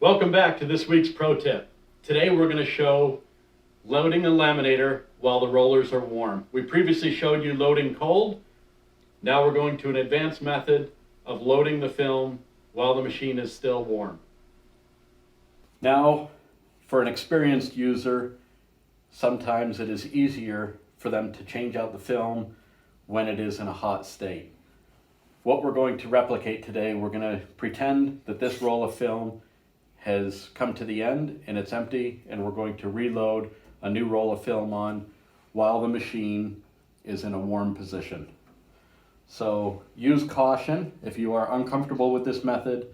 Welcome back to this week's Pro Tip. Today we're going to show loading a laminator while the rollers are warm. We previously showed you loading cold. Now we're going to an advanced method of loading the film while the machine is still warm. Now, for an experienced user, sometimes it is easier for them to change out the film when it is in a hot state. What we're going to replicate today, we're going to pretend that this roll of film has come to the end and it's empty, and we're going to reload a new roll of film on while the machine is in a warm position. So use caution. If you are uncomfortable with this method,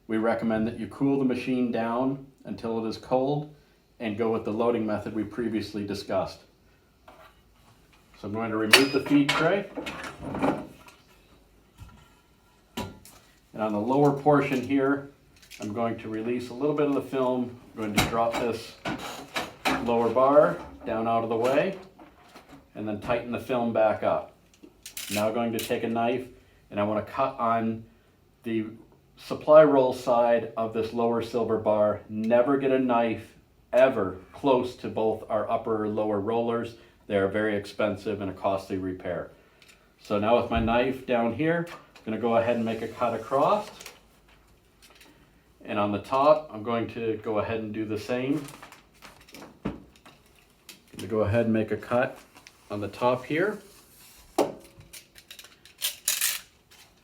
we recommend that you cool the machine down until it is cold and go with the loading method we previously discussed. So I'm going to remove the feed tray. And on the lower portion here, I'm going to release a little bit of the film. I'm going to drop this lower bar down out of the way and then tighten the film back up. Now I'm going to take a knife and I want to cut on the supply roll side of this lower silver bar. Never get a knife ever close to both our upper or lower rollers. They are very expensive and a costly repair. So now with my knife down here, I'm going to go ahead and make a cut across. And on the top, I'm going to go ahead and do the same. I'm going to go ahead and make a cut on the top here. And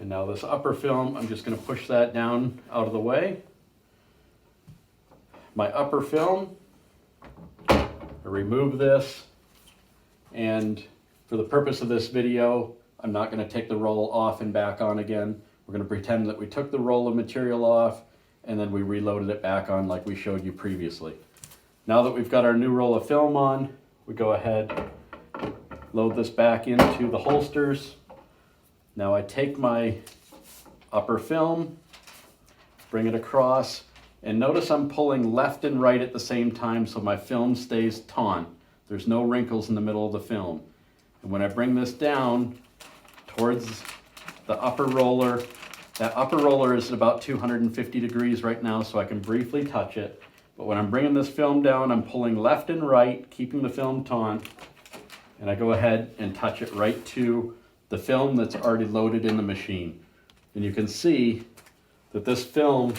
now this upper film, I'm just going to push that down out of the way. My upper film, I remove this, and for the purpose of this video, I'm not going to take the roll off and back on again. We're going to pretend that we took the roll of material off and then we reloaded it back on like we showed you previously. Now that we've got our new roll of film on, we go ahead, load this back into the holsters. Now I take my upper film, bring it across, and notice I'm pulling left and right at the same time so my film stays taut. There's no wrinkles in the middle of the film. And when I bring this down towards the upper roller, that upper roller is at about 250 degrees right now, so I can briefly touch it. But when I'm bringing this film down, I'm pulling left and right, keeping the film taut, and I go ahead and touch it right to the film that's already loaded in the machine. And you can see that this film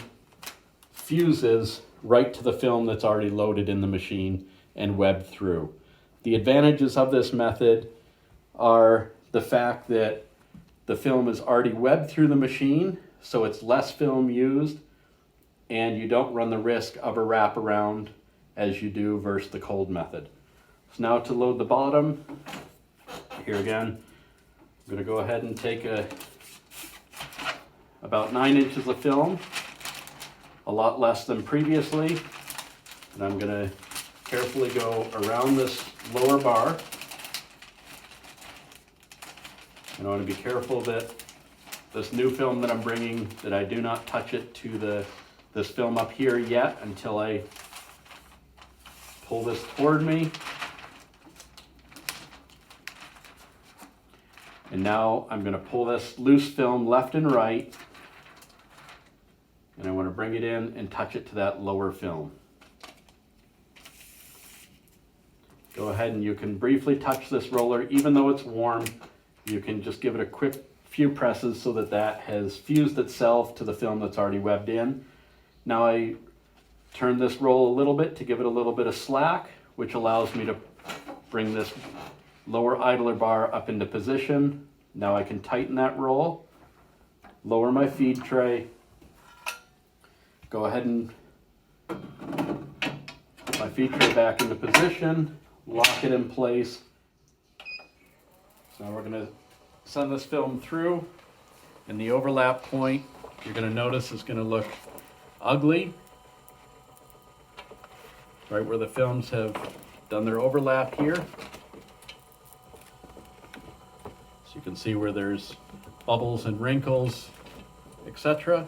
fuses right to the film that's already loaded in the machine and webbed through. The advantages of this method are the fact that the film is already webbed through the machine, so it's less film used, and you don't run the risk of a wraparound as you do versus the cold method. So now to load the bottom, here again, I'm going to go ahead and take about 9 inches of film, a lot less than previously, and I'm going to carefully go around this lower bar. And I want to be careful that this new film that I'm bringing, that I do not touch it to this film up here yet until I pull this toward me. And now I'm going to pull this loose film left and right, and I want to bring it in and touch it to that lower film. Go ahead and you can briefly touch this roller, even though it's warm. You can just give it a quick few presses so that that has fused itself to the film that's already webbed in. Now I turn this roll a little bit to give it a little bit of slack, which allows me to bring this lower idler bar up into position. Now I can tighten that roll, lower my feed tray, go ahead and put my feed tray back into position, lock it in place. So now we're going to send this film through, and the overlap point, you're going to notice, is going to look ugly, right where the films have done their overlap here. So you can see where there's bubbles and wrinkles, etc.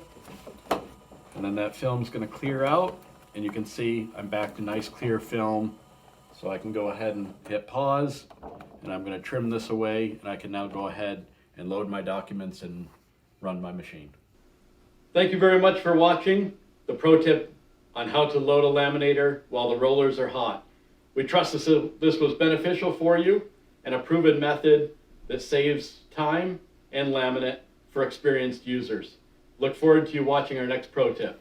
And then that film's going to clear out, and you can see I'm back to nice clear film. So I can go ahead and hit pause, and I'm going to trim this away, and I can now go ahead and load my documents and run my machine. Thank you very much for watching the ProTIP on how to load a laminator while the rollers are hot. We trust this was beneficial for you and a proven method that saves time and laminate for experienced users. Look forward to you watching our next pro tip.